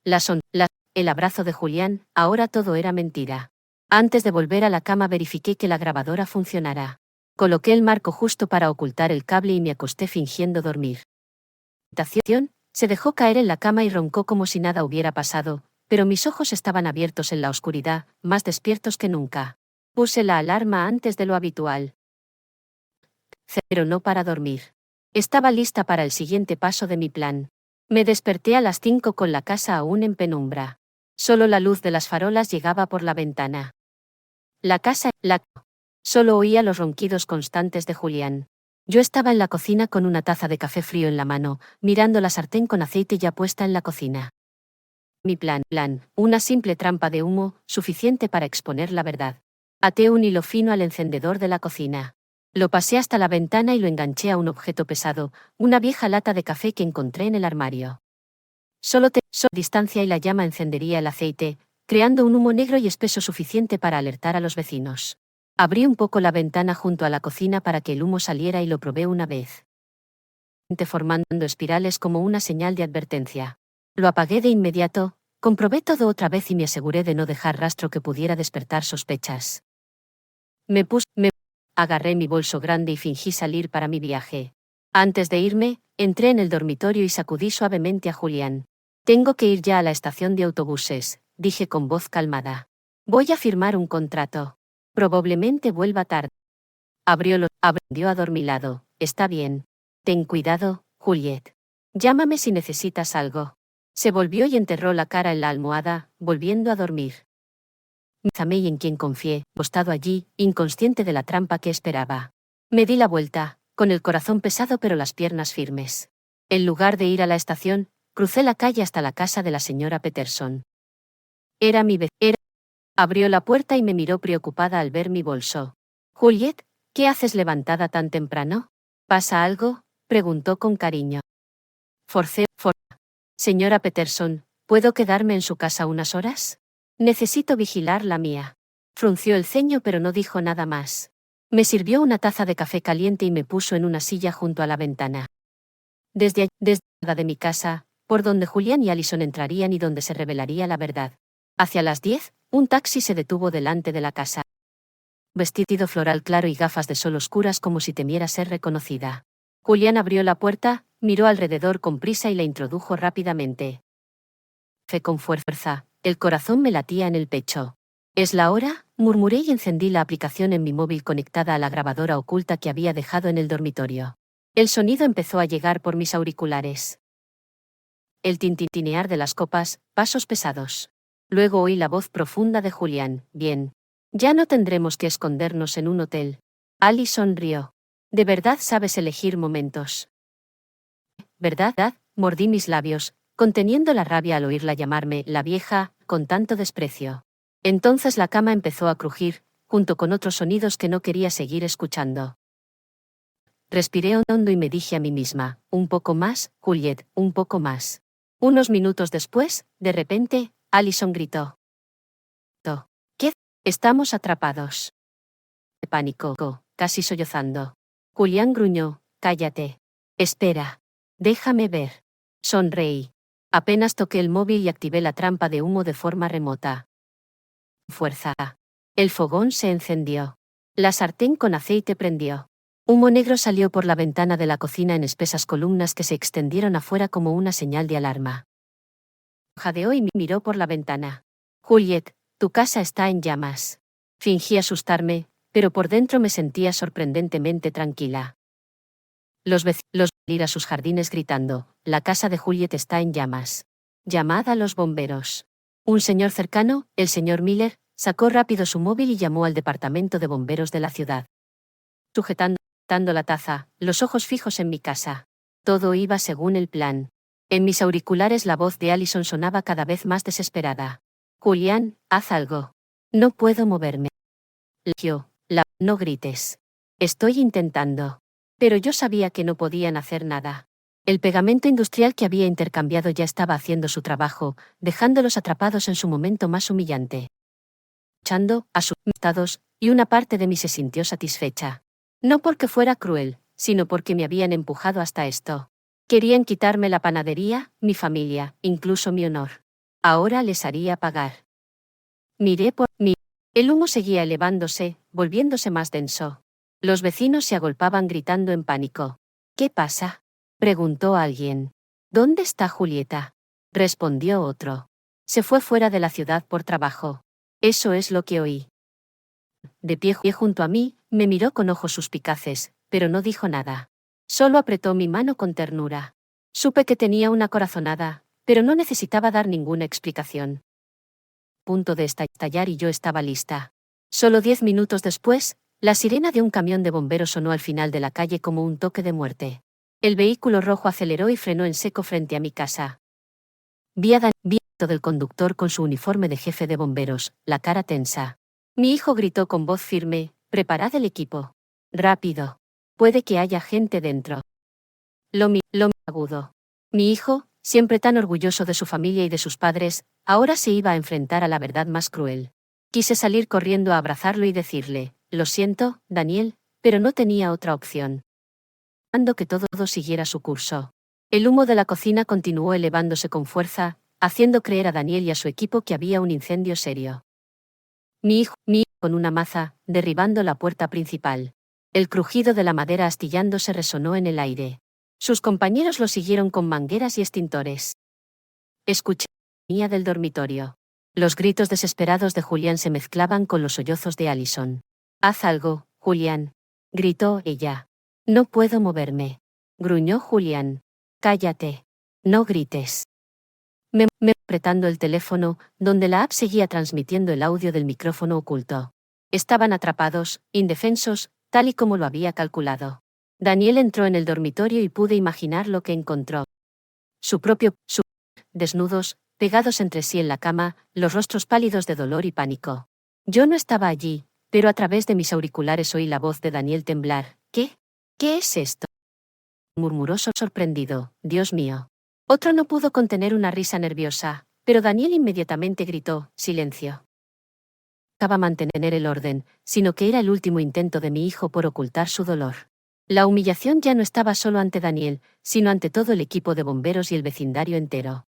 El abrazo de Julián, ahora todo era mentira. Antes de volver a la cama verifiqué que la grabadora funcionara. Coloqué el marco justo para ocultar el cable y me acosté fingiendo dormir. Se dejó caer en la cama y roncó como si nada hubiera pasado, pero mis ojos estaban abiertos en la oscuridad, más despiertos que nunca. Puse la alarma antes de lo habitual. Pero no para dormir. Estaba lista para el siguiente paso de mi plan. Me desperté a las 5 con la casa aún en penumbra. Solo la luz de las farolas llegaba por la ventana. Solo oía los ronquidos constantes de Julián. Yo estaba en la cocina con una taza de café frío en la mano, mirando la sartén con aceite ya puesta en la cocina. Mi plan, una simple trampa de humo, suficiente para exponer la verdad. Até un hilo fino al encendedor de la cocina. Lo pasé hasta la ventana y lo enganché a un objeto pesado, una vieja lata de café que encontré en el armario. Solo distancia y la llama encendería el aceite, creando un humo negro y espeso suficiente para alertar a los vecinos. Abrí un poco la ventana junto a la cocina para que el humo saliera y lo probé una vez. Formando espirales como una señal de advertencia. Lo apagué de inmediato, comprobé todo otra vez y me aseguré de no dejar rastro que pudiera despertar sospechas. Agarré mi bolso grande y fingí salir para mi viaje. Antes de irme, entré en el dormitorio y sacudí suavemente a Julián. Tengo que ir ya a la estación de autobuses, dije con voz calmada. Voy a firmar un contrato. Probablemente vuelva tarde. Abrió adormilado. Está bien. Ten cuidado, Juliet. Llámame si necesitas algo. Se volvió y enterró la cara en la almohada, volviendo a dormir. Zamei en quien confié, postado allí, inconsciente de la trampa que esperaba. Me di la vuelta, con el corazón pesado pero las piernas firmes. En lugar de ir a la estación, crucé la calle hasta la casa de la señora Peterson. Era mi vecina. Abrió la puerta y me miró preocupada al ver mi bolso. Juliet, ¿qué haces levantada tan temprano? ¿Pasa algo? Preguntó con cariño. Forcé. Señora Peterson, ¿puedo quedarme en su casa unas horas? Necesito vigilar la mía. Frunció el ceño pero no dijo nada más. Me sirvió una taza de café caliente y me puso en una silla junto a la ventana. Desde la de mi casa, por donde Julián y Allison entrarían y donde se revelaría la verdad. Hacia las 10, un taxi se detuvo delante de la casa. Vestido floral claro y gafas de sol oscuras como si temiera ser reconocida. Julián abrió la puerta, miró alrededor con prisa y la introdujo rápidamente. Fue con fuerza, el corazón me latía en el pecho. ¿Es la hora?, murmuré y encendí la aplicación en mi móvil conectada a la grabadora oculta que había dejado en el dormitorio. El sonido empezó a llegar por mis auriculares. El tintinear de las copas, pasos pesados. Luego oí la voz profunda de Julián. Bien. Ya no tendremos que escondernos en un hotel. Allison rió. ¿De verdad sabes elegir momentos? ¿Verdad? Mordí mis labios, conteniendo la rabia al oírla llamarme la vieja, con tanto desprecio. Entonces la cama empezó a crujir, junto con otros sonidos que no quería seguir escuchando. Respiré hondo y me dije a mí misma, un poco más, Juliet, un poco más. Unos minutos después, de repente, Allison gritó. ¿Qué? Estamos atrapados. Pánico, casi sollozando. Julián gruñó, cállate. Espera. Déjame ver. Sonreí. Apenas toqué el móvil y activé la trampa de humo de forma remota. Fuerza. El fogón se encendió. La sartén con aceite prendió. Humo negro salió por la ventana de la cocina en espesas columnas que se extendieron afuera como una señal de alarma. Jadeó y miró por la ventana. Juliet, tu casa está en llamas. Fingí asustarme, pero por dentro me sentía sorprendentemente tranquila. Los vecinos ir a sus jardines gritando, la casa de Juliet está en llamas. Llamad a los bomberos. Un señor cercano, el señor Miller, sacó rápido su móvil y llamó al departamento de bomberos de la ciudad. Sujetando la taza, los ojos fijos en mi casa. Todo iba según el plan. En mis auriculares la voz de Allison sonaba cada vez más desesperada. Julián, haz algo. No puedo moverme. No grites. Estoy intentando. Pero yo sabía que no podían hacer nada. El pegamento industrial que había intercambiado ya estaba haciendo su trabajo, dejándolos atrapados en su momento más humillante. Echando, asustados, y una parte de mí se sintió satisfecha. No porque fuera cruel, sino porque me habían empujado hasta esto. Querían quitarme la panadería, mi familia, incluso mi honor. Ahora les haría pagar. Miré por mí. El humo seguía elevándose, volviéndose más denso. Los vecinos se agolpaban gritando en pánico. ¿Qué pasa?, preguntó alguien. ¿Dónde está Julieta?, respondió otro. Se fue fuera de la ciudad por trabajo. Eso es lo que oí. De pie junto a mí, me miró con ojos suspicaces, pero no dijo nada. Solo apretó mi mano con ternura. Supe que tenía una corazonada, pero no necesitaba dar ninguna explicación. Punto de estallar y yo estaba lista. Solo 10 minutos después, la sirena de un camión de bomberos sonó al final de la calle como un toque de muerte. El vehículo rojo aceleró y frenó en seco frente a mi casa. Vi del conductor con su uniforme de jefe de bomberos, la cara tensa. Mi hijo gritó con voz firme, preparad el equipo. Rápido. Puede que haya gente dentro. Lo agudo. Mi hijo, siempre tan orgulloso de su familia y de sus padres, ahora se iba a enfrentar a la verdad más cruel. Quise salir corriendo a abrazarlo y decirle, lo siento, Daniel, pero no tenía otra opción. Dejando que todo siguiera su curso. El humo de la cocina continuó elevándose con fuerza, haciendo creer a Daniel y a su equipo que había un incendio serio. mi hijo con una maza, derribando la puerta principal. El crujido de la madera astillándose resonó en el aire. Sus compañeros lo siguieron con mangueras y extintores. Escuché la letanía del dormitorio. Los gritos desesperados de Julián se mezclaban con los sollozos de Allison. «Haz algo, Julián», gritó ella. «No puedo moverme», gruñó Julián. «Cállate. No grites». Me apretando el teléfono, donde la app seguía transmitiendo el audio del micrófono oculto. Estaban atrapados, indefensos, tal y como lo había calculado. Daniel entró en el dormitorio y pude imaginar lo que encontró. Desnudos, pegados entre sí en la cama, los rostros pálidos de dolor y pánico. Yo no estaba allí, pero a través de mis auriculares oí la voz de Daniel temblar. «¿Qué? ¿Qué es esto?», murmuró sorprendido. «Dios mío». Otro no pudo contener una risa nerviosa, pero Daniel inmediatamente gritó: «Silencio». No buscaba mantener el orden, sino que era el último intento de mi hijo por ocultar su dolor. La humillación ya no estaba solo ante Daniel, sino ante todo el equipo de bomberos y el vecindario entero.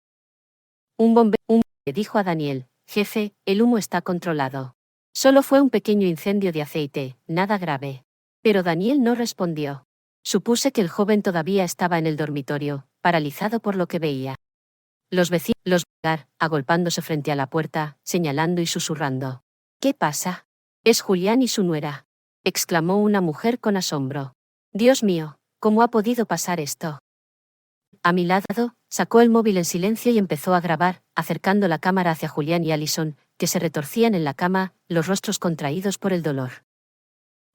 Un bombero dijo a Daniel: «Jefe, el humo está controlado. Solo fue un pequeño incendio de aceite, nada grave». Pero Daniel no respondió. Supuse que el joven todavía estaba en el dormitorio, paralizado por lo que veía. Los vecinos agolpándose frente a la puerta, señalando y susurrando. «¿Qué pasa?» «Es Julián y su nuera», exclamó una mujer con asombro. «Dios mío, ¿cómo ha podido pasar esto?». A mi lado, sacó el móvil en silencio y empezó a grabar, acercando la cámara hacia Julián y Allison, que se retorcían en la cama, los rostros contraídos por el dolor.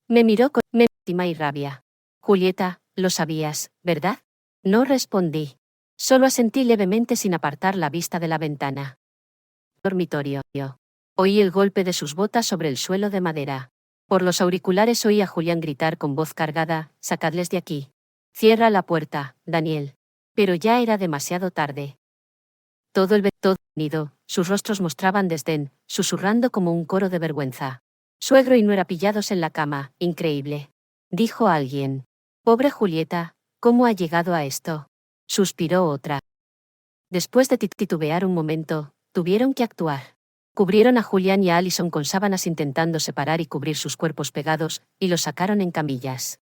Me miró con lástima y rabia. «Julieta, lo sabías, ¿verdad?». No respondí. Solo asentí levemente sin apartar la vista de la ventana. Dormitorio. Oí el golpe de sus botas sobre el suelo de madera. Por los auriculares oí a Julián gritar con voz cargada: «Sacadles de aquí. Cierra la puerta, Daniel». Pero ya era demasiado tarde. Todo nido, sus rostros mostraban desdén, susurrando como un coro de vergüenza. «Suegro y nuera pillados en la cama, increíble», dijo alguien. «Pobre Julieta, ¿cómo ha llegado a esto?», suspiró otra. Después de titubear un momento, tuvieron que actuar. Cubrieron a Julián y a Allison con sábanas intentando separar y cubrir sus cuerpos pegados, y los sacaron en camillas.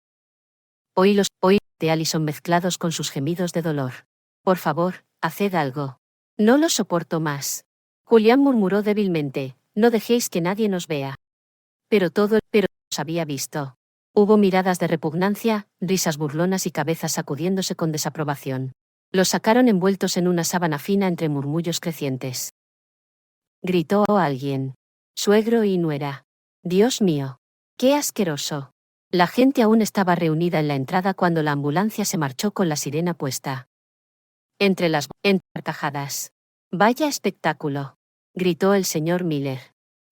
Oí de Allison mezclados con sus gemidos de dolor. «Por favor, haced algo. No lo soporto más». Julián murmuró débilmente: «No dejéis que nadie nos vea». Pero los había visto. Hubo miradas de repugnancia, risas burlonas y cabezas sacudiéndose con desaprobación. Los sacaron envueltos en una sábana fina entre murmullos crecientes. Gritó alguien. «Suegro y nuera. Dios mío. ¡Qué asqueroso!». La gente aún estaba reunida en la entrada cuando la ambulancia se marchó con la sirena puesta. Entre carcajadas. «Vaya espectáculo», gritó el señor Miller.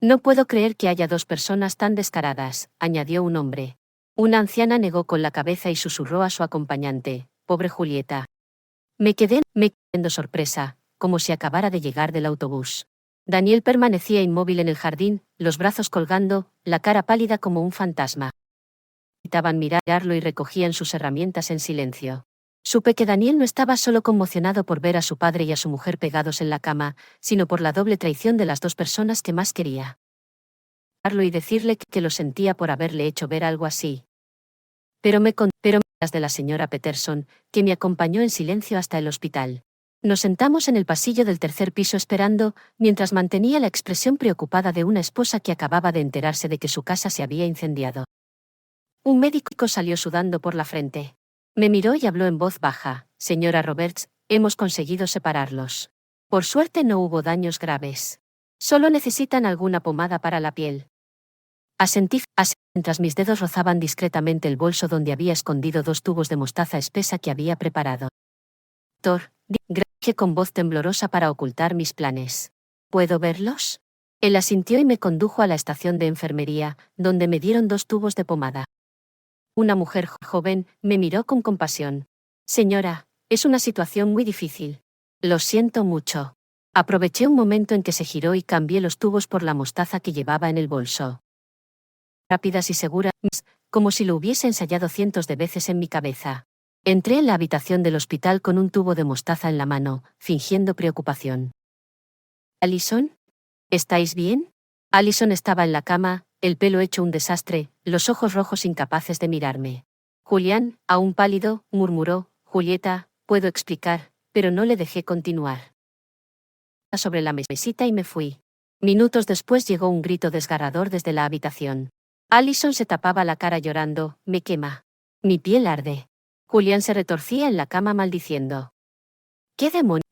«No puedo creer que haya dos personas tan descaradas», añadió un hombre. Una anciana negó con la cabeza y susurró a su acompañante: «Pobre Julieta». Me quedé de sorpresa, como si acabara de llegar del autobús. Daniel permanecía inmóvil en el jardín, los brazos colgando, la cara pálida como un fantasma. Evitaban mirarlo y recogían sus herramientas en silencio. Supe que Daniel no estaba solo conmocionado por ver a su padre y a su mujer pegados en la cama, sino por la doble traición de las dos personas que más quería. Y decirle que lo sentía por haberle hecho ver algo así. Pero las de la señora Peterson, que me acompañó en silencio hasta el hospital. Nos sentamos en el pasillo del tercer piso esperando, mientras mantenía la expresión preocupada de una esposa que acababa de enterarse de que su casa se había incendiado. Un médico salió sudando por la frente. Me miró y habló en voz baja: «Señora Roberts, hemos conseguido separarlos. Por suerte no hubo daños graves. Solo necesitan alguna pomada para la piel». Asentí mientras mis dedos rozaban discretamente el bolso donde había escondido 2 tubos de mostaza espesa que había preparado. «Doctor», dije con voz temblorosa para ocultar mis planes. «¿Puedo verlos?». Él asintió y me condujo a la estación de enfermería, donde me dieron 2 tubos de pomada. Una mujer joven me miró con compasión. «Señora, es una situación muy difícil. Lo siento mucho». Aproveché un momento en que se giró y cambié los tubos por la mostaza que llevaba en el bolso. Rápidas y seguras, como si lo hubiese ensayado cientos de veces en mi cabeza. Entré en la habitación del hospital con un tubo de mostaza en la mano, fingiendo preocupación. «Allison, ¿estáis bien?». Allison estaba en la cama, el pelo hecho un desastre, los ojos rojos incapaces de mirarme. Julián, aún pálido, murmuró, Julieta, puedo explicar, pero no le dejé continuar. Sobre la mesita y me fui. Minutos después llegó un grito desgarrador desde la habitación. Allison se tapaba la cara llorando, me quema. Mi piel arde. Julián se retorcía en la cama maldiciendo. ¿Qué demonio?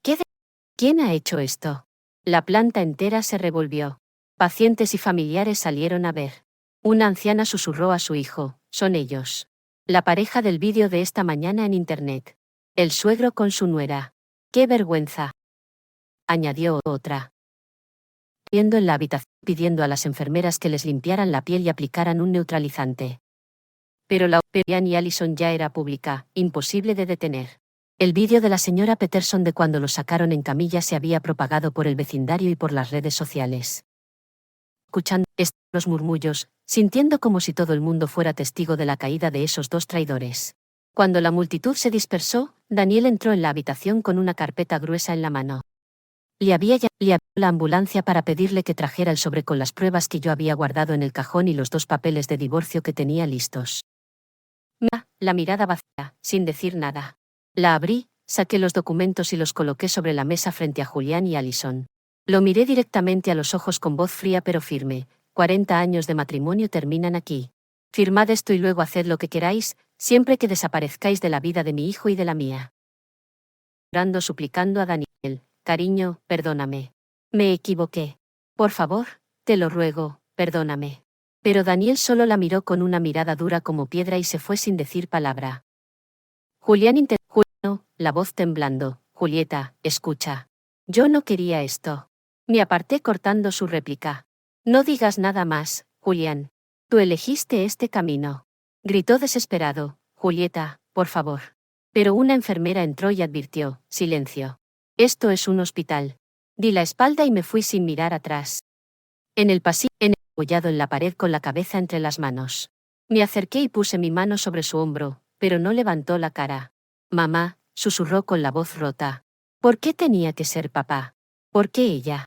¿Quién ha hecho esto? La planta entera se revolvió. Pacientes y familiares salieron a ver. Una anciana susurró a su hijo, son ellos. La pareja del vídeo de esta mañana en internet. El suegro con su nuera. ¡Qué vergüenza!, añadió otra. Viendo en la habitación pidiendo a las enfermeras que les limpiaran la piel y aplicaran un neutralizante. Pero la opinión y Allison ya era pública, imposible de detener. El vídeo de la señora Peterson de cuando lo sacaron en camilla se había propagado por el vecindario y por las redes sociales. Escuchando los murmullos, sintiendo como si todo el mundo fuera testigo de la caída de esos dos traidores. Cuando la multitud se dispersó, Daniel entró en la habitación con una carpeta gruesa en la mano. Le había llamado a la ambulancia para pedirle que trajera el sobre con las pruebas que yo había guardado en el cajón y los 2 papeles de divorcio que tenía listos. La mirada vacía, sin decir nada. La abrí, saqué los documentos y los coloqué sobre la mesa frente a Julián y Allison. Lo miré directamente a los ojos con voz fría pero firme. 40 años de matrimonio terminan aquí. Firmad esto y luego haced lo que queráis, siempre que desaparezcáis de la vida de mi hijo y de la mía. Orando suplicando a Daniel, cariño, perdóname. Me equivoqué. Por favor, te lo ruego, perdóname. Pero Daniel solo la miró con una mirada dura como piedra y se fue sin decir palabra. Julián intentó, la voz temblando, Julieta, escucha. Yo no quería esto. Me aparté cortando su réplica. No digas nada más, Julián. Tú elegiste este camino. Gritó desesperado, Julieta, por favor. Pero una enfermera entró y advirtió, silencio. Esto es un hospital. Di la espalda y me fui sin mirar atrás. En el pasillo, apoyado en la pared con la cabeza entre las manos. Me acerqué y puse mi mano sobre su hombro, pero no levantó la cara. Mamá, susurró con la voz rota. ¿Por qué tenía que ser papá? ¿Por qué ella?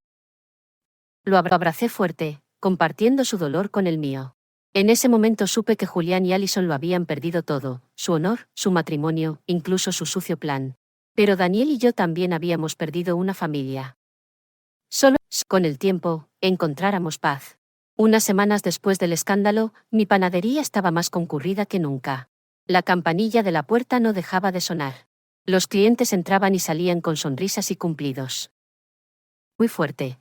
Lo abracé fuerte, compartiendo su dolor con el mío. En ese momento supe que Julián y Allison lo habían perdido todo, su honor, su matrimonio, incluso su sucio plan. Pero Daniel y yo también habíamos perdido una familia. Solo, con el tiempo, encontráramos paz. Unas semanas después del escándalo, mi panadería estaba más concurrida que nunca. La campanilla de la puerta no dejaba de sonar. Los clientes entraban y salían con sonrisas y cumplidos. Muy fuerte,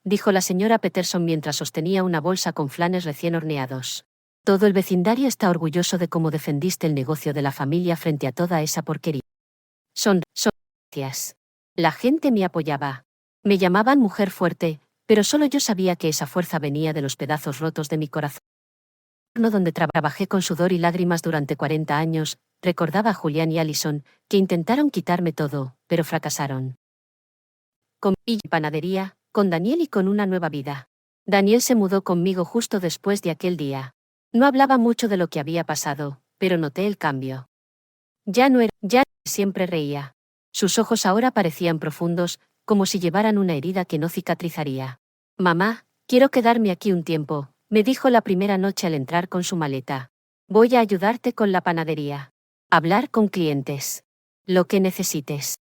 dijo la señora Peterson mientras sostenía una bolsa con flanes recién horneados. Todo el vecindario está orgulloso de cómo defendiste el negocio de la familia frente a toda esa porquería. Gracias. La gente me apoyaba. Me llamaban mujer fuerte, pero solo yo sabía que esa fuerza venía de los pedazos rotos de mi corazón. Donde trabajé con sudor y lágrimas durante 40 años, recordaba a Julián y Allison, que intentaron quitarme todo, pero fracasaron. Con mi panadería, con Daniel y con una nueva vida. Daniel se mudó conmigo justo después de aquel día. No hablaba mucho de lo que había pasado, pero noté el cambio. Ya siempre reía. Sus ojos ahora parecían profundos, como si llevaran una herida que no cicatrizaría. Mamá, quiero quedarme aquí un tiempo, me dijo la primera noche al entrar con su maleta. Voy a ayudarte con la panadería. Hablar con clientes. Lo que necesites.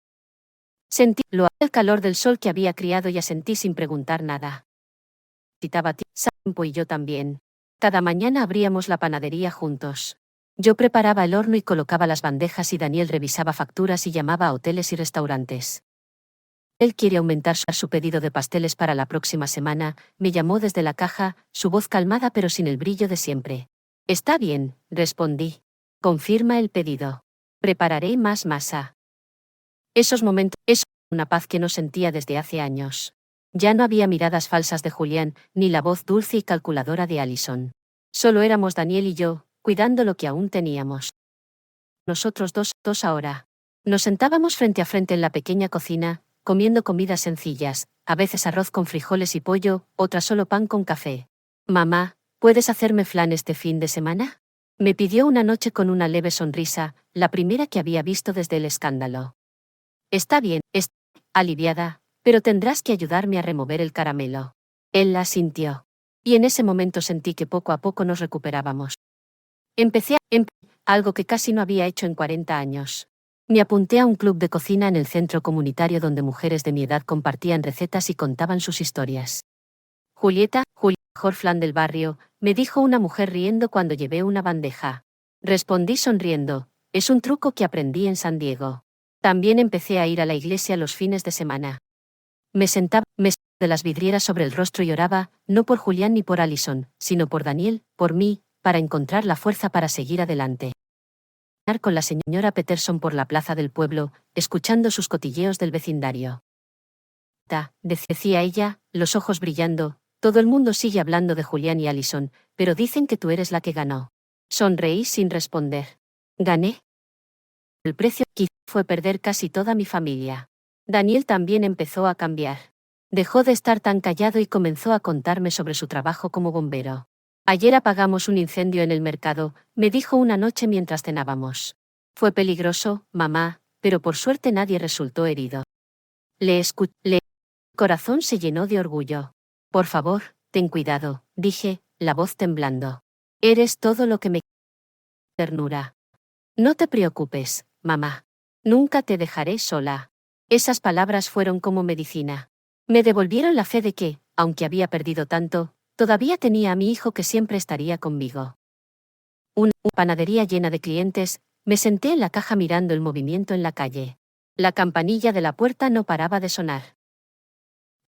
Sentí el calor del sol que había criado y asentí sin preguntar nada. Necesitaba tiempo y yo también. Cada mañana abríamos la panadería juntos. Yo preparaba el horno y colocaba las bandejas y Daniel revisaba facturas y llamaba a hoteles y restaurantes. Él quiere aumentar su pedido de pasteles para la próxima semana, me llamó desde la caja, su voz calmada pero sin el brillo de siempre. Está bien, respondí. Confirma el pedido. Prepararé más masa. Esos momentos, una paz que no sentía desde hace años. Ya no había miradas falsas de Julián, ni la voz dulce y calculadora de Allison. Solo éramos Daniel y yo, cuidando lo que aún teníamos. Nosotros dos ahora. Nos sentábamos frente a frente en la pequeña cocina, comiendo comidas sencillas, a veces arroz con frijoles y pollo, otras solo pan con café. Mamá, ¿puedes hacerme flan este fin de semana? Me pidió una noche con una leve sonrisa, la primera que había visto desde el escándalo. Está bien, estoy aliviada, pero tendrás que ayudarme a remover el caramelo. Él la sintió. Y en ese momento sentí que poco a poco nos recuperábamos. Empecé algo que casi no había hecho en 40 años. Me apunté a un club de cocina en el centro comunitario donde mujeres de mi edad compartían recetas y contaban sus historias. Julieta, mejor flan del barrio, me dijo una mujer riendo cuando llevé una bandeja. Respondí sonriendo, es un truco que aprendí en San Diego. También empecé a ir a la iglesia los fines de semana. Me sentaba de las vidrieras sobre el rostro y oraba, no por Julián ni por Allison, sino por Daniel, por mí, para encontrar la fuerza para seguir adelante. Con la señora Peterson por la plaza del pueblo, escuchando sus cotilleos del vecindario. Decía ella, los ojos brillando, todo el mundo sigue hablando de Julián y Allison, pero dicen que tú eres la que ganó. Sonreí sin responder. ¿Gané? El precio quizá fue perder casi toda mi familia. Daniel también empezó a cambiar. Dejó de estar tan callado y comenzó a contarme sobre su trabajo como bombero. Ayer apagamos un incendio en el mercado, me dijo una noche mientras cenábamos. Fue peligroso, mamá, pero por suerte nadie resultó herido. El corazón se llenó de orgullo. Por favor, ten cuidado, dije, la voz temblando. Eres todo lo que me... Ternura. No te preocupes, mamá. Nunca te dejaré sola. Esas palabras fueron como medicina. Me devolvieron la fe de que, aunque había perdido tanto, todavía tenía a mi hijo que siempre estaría conmigo. Una panadería llena de clientes, me senté en la caja mirando el movimiento en la calle. La campanilla de la puerta no paraba de sonar.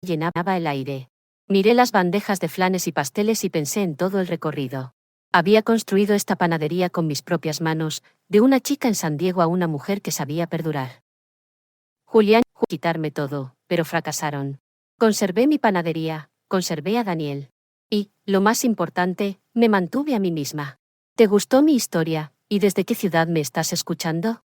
Llenaba el aire. Miré las bandejas de flanes y pasteles y pensé en todo el recorrido. Había construido esta panadería con mis propias manos, de una chica en San Diego a una mujer que sabía perdurar. Julián quitarme todo, pero fracasaron. Conservé mi panadería, conservé a Daniel. Y, lo más importante, me mantuve a mí misma. ¿Te gustó mi historia, y desde qué ciudad me estás escuchando?